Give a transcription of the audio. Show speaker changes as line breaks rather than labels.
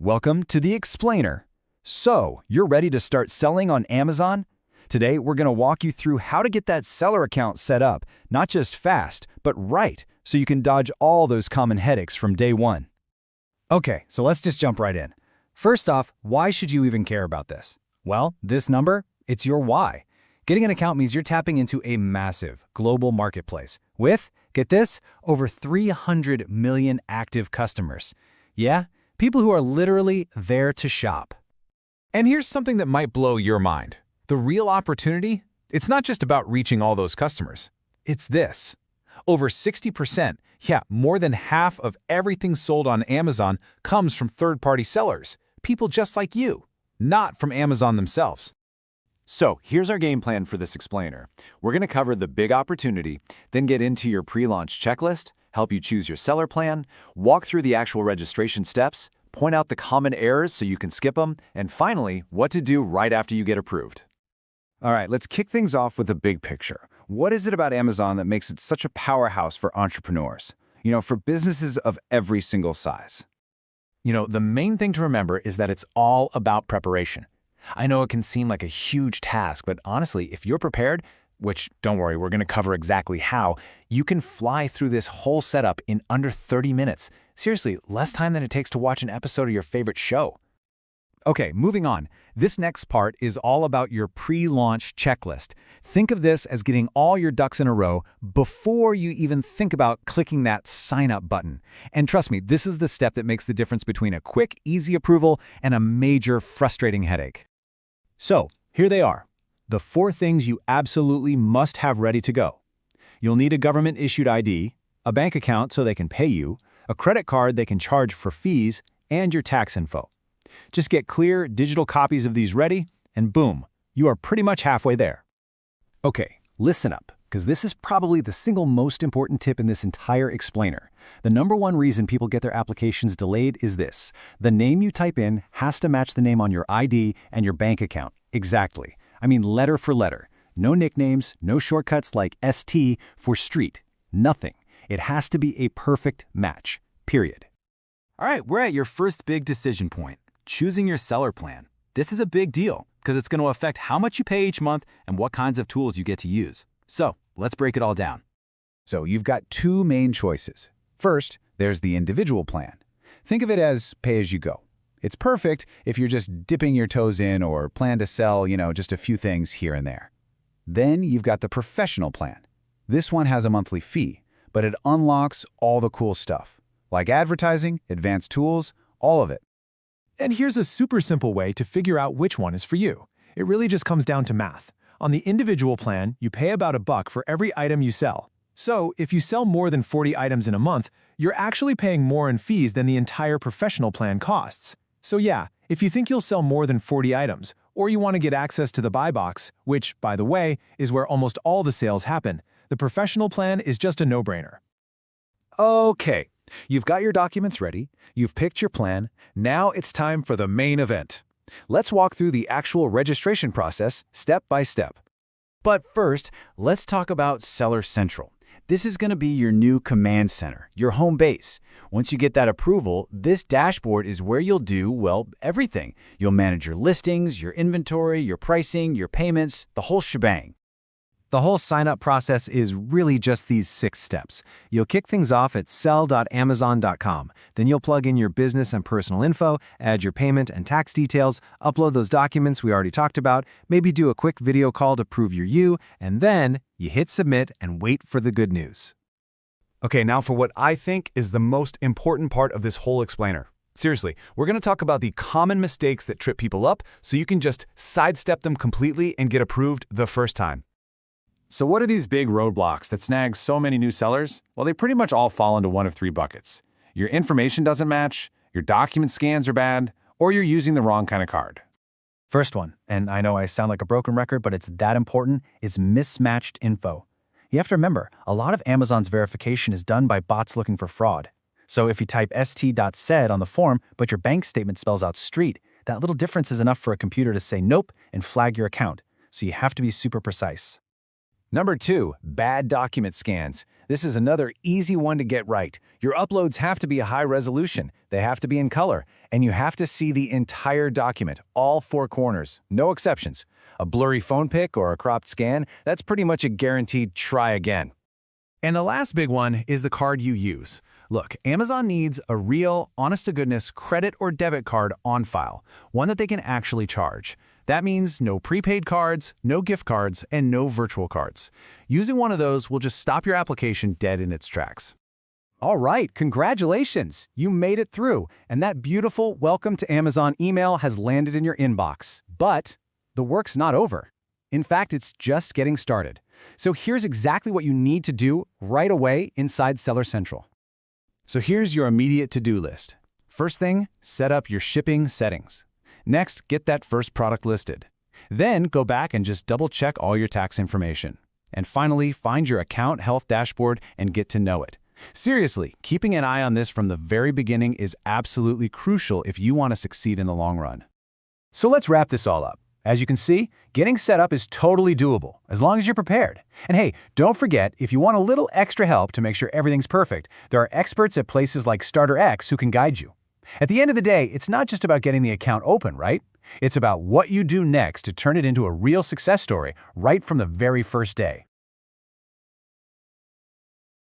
Welcome to the Explainer. So, you're ready to start selling on Amazon? Today, we're going to walk you through how to get that seller account set up, not just fast, but right, so you can dodge all those common headaches from day one. Okay, so let's just jump right in. First off, why should you even care about this? Well, this number, it's your why. Getting an account means you're tapping into a massive global marketplace with, get this, over 300 million active customers. Yeah, people who are literally there to shop.
And here's something that might blow your mind. The real opportunity? It's not just about reaching all those customers. It's this. Over 60%, more than half of everything sold on Amazon comes from third-party sellers, people just like you, not from Amazon themselves.
So here's our game plan for this explainer. We're going to cover the big opportunity, then get into your pre-launch checklist, help you choose your seller plan, walk through the actual registration steps, point out the common errors so you can skip them, and finally, what to do right after you get approved. All right, let's kick things off with the big picture. What is it about Amazon that makes it such a powerhouse for entrepreneurs? For businesses of every single size.
The main thing to remember is that it's all about preparation. I know it can seem like a huge task, but honestly, if you're prepared, which don't worry, we're going to cover exactly how, you can fly through this whole setup in under 30 minutes. Seriously, less time than it takes to watch an episode of your favorite show.
Okay, moving on. This next part is all about your pre-launch checklist. Think of this as getting all your ducks in a row before you even think about clicking that sign up button. And trust me, this is the step that makes the difference between a quick, easy approval and a major, frustrating headache. So, here they are. The 4 things you absolutely must have ready to go. You'll need a government-issued ID, a bank account so they can pay you, a credit card they can charge for fees, and your tax info. Just get clear, digital copies of these ready, and boom, you are pretty much halfway there. Okay, listen up, because this is probably the single most important tip in this entire explainer. The #1 reason people get their applications delayed is this. The name you type in has to match the name on your ID and your bank account. Exactly. I mean, letter for letter. No nicknames, no shortcuts like ST for street. Nothing. It has to be a perfect match. Period. All right, we're at your first big decision point. Choosing your seller plan. This is a big deal because it's going to affect how much you pay each month and what kinds of tools you get to use. So let's break it all down. So you've got 2 main choices. First, there's the individual plan. Think of it as pay-as-you-go. It's perfect if you're just dipping your toes in or plan to sell, just a few things here and there. Then you've got the professional plan. This one has a monthly fee, but it unlocks all the cool stuff, like advertising, advanced tools, all of it.
And here's a super simple way to figure out which one is for you. It really just comes down to math. On the individual plan, you pay about $1 for every item you sell. So if you sell more than 40 items in a month, you're actually paying more in fees than the entire professional plan costs. So yeah, if you think you'll sell more than 40 items, or you want to get access to the buy box, which, by the way, is where almost all the sales happen, the professional plan is just a no-brainer.
Okay, you've got your documents ready, you've picked your plan, now it's time for the main event. Let's walk through the actual registration process step by step. But first, let's talk about Seller Central. This is going to be your new command center, your home base. Once you get that approval, this dashboard is where you'll do, everything. You'll manage your listings, your inventory, your pricing, your payments, the whole shebang. The whole sign-up process is really just these 6 steps. You'll kick things off at sell.amazon.com. Then you'll plug in your business and personal info, add your payment and tax details, upload those documents we already talked about, maybe do a quick video call to prove you're you, and then you hit submit and wait for the good news.
Okay, now for what I think is the most important part of this whole explainer. Seriously, we're going to talk about the common mistakes that trip people up so you can just sidestep them completely and get approved the first time. So what are these big roadblocks that snag so many new sellers? Well, they pretty much all fall into one of 3 buckets. Your information doesn't match, your document scans are bad, or you're using the wrong kind of card.
First one, and I know I sound like a broken record, but it's that important, is mismatched info. You have to remember, a lot of Amazon's verification is done by bots looking for fraud. So if you type st.sed on the form, but your bank statement spells out street, that little difference is enough for a computer to say nope and flag your account. So you have to be super precise. Number 2, bad document scans. This is another easy one to get right. Your uploads have to be high resolution, they have to be in color, and you have to see the entire document, all 4 corners, no exceptions. A blurry phone pic or a cropped scan, that's pretty much a guaranteed try again.
And the last big one is the card you use. Look, Amazon needs a real, honest-to-goodness credit or debit card on file, one that they can actually charge. That means no prepaid cards, no gift cards, and no virtual cards. Using one of those will just stop your application dead in its tracks.
All right, congratulations! You made it through, and that beautiful welcome to Amazon email has landed in your inbox. But the work's not over. In fact, it's just getting started. So here's exactly what you need to do right away inside Seller Central.
So here's your immediate to-do list. First thing, set up your shipping settings. Next, get that first product listed. Then go back and just double-check all your tax information. And finally, find your account health dashboard and get to know it. Seriously, keeping an eye on this from the very beginning is absolutely crucial if you want to succeed in the long run.
So let's wrap this all up. As you can see, getting set up is totally doable, as long as you're prepared. And hey, don't forget, if you want a little extra help to make sure everything's perfect, there are experts at places like StarterX who can guide you. At the end of the day, it's not just about getting the account open, right? It's about what you do next to turn it into a real success story right from the very first day.